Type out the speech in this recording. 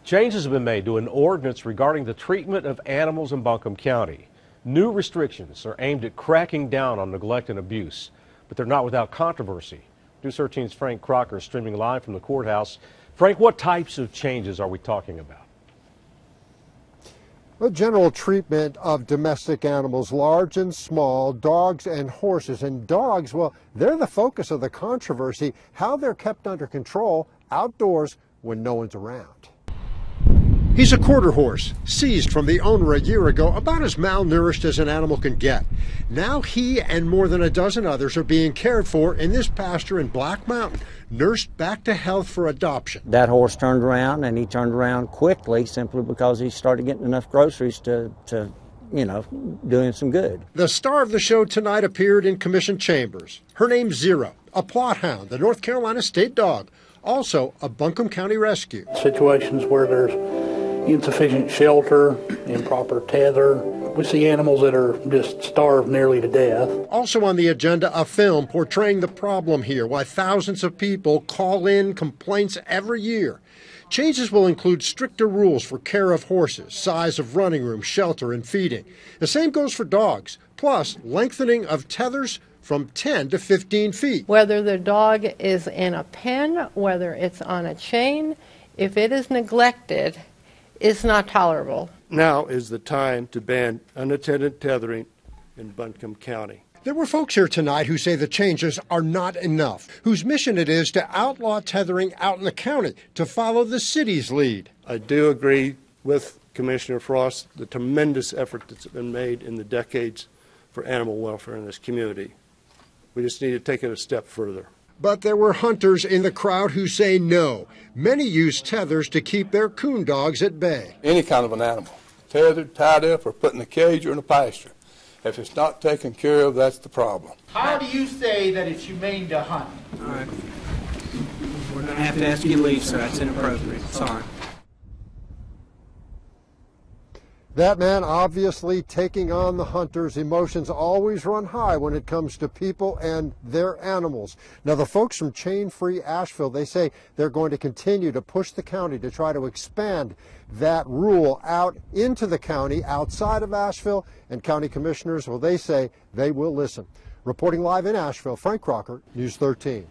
Changes have been made to an ordinance regarding the treatment of animals in Buncombe County. New restrictions are aimed at cracking down on neglect and abuse, but they're not without controversy. News 13's Frank Crocker is streaming live from the courthouse. Frank, what types of changes are we talking about? The general treatment of domestic animals, large and small, dogs and horses. And dogs, well, they're the focus of the controversy, how they're kept under control outdoors when no one's around. He's a quarter horse, seized from the owner a year ago, about as malnourished as an animal can get. Now he and more than a dozen others are being cared for in this pasture in Black Mountain, nursed back to health for adoption. That horse turned around, and he turned around quickly simply because he started getting enough groceries to do him some good. The star of the show tonight appeared in commission chambers. Her name's Zero, a plot hound, the North Carolina state dog, also a Buncombe County rescue. Situations where there's insufficient shelter, improper tether. We see animals that are just starved nearly to death. Also on the agenda, a film portraying the problem here, why thousands of people call in complaints every year. Changes will include stricter rules for care of horses, size of running room, shelter, and feeding. The same goes for dogs, plus lengthening of tethers from 10 to 15 feet. Whether the dog is in a pen, whether it's on a chain, if it is neglected, it's not tolerable. Now is the time to ban unattended tethering in Buncombe County. There were folks here tonight who say the changes are not enough, whose mission it is to outlaw tethering out in the county, to follow the city's lead. I do agree with Commissioner Frost, the tremendous effort that's been made in the decades for animal welfare in this community. We just need to take it a step further. But there were hunters in the crowd who say no. Many use tethers to keep their coondogs at bay. Any kind of an animal, tethered, tied up, or put in a cage or in a pasture. If it's not taken care of, that's the problem. How do you say that it's humane to hunt? All right. We're going to have to ask you to leave, sir. That's inappropriate. Sorry. That man obviously taking on the hunters. Emotions always run high when it comes to people and their animals. Now, the folks from Chainfree Asheville, they say they're going to continue to push the county to try to expand that rule out into the county outside of Asheville. And county commissioners, well, they say they will listen. Reporting live in Asheville, Frank Crocker, News 13.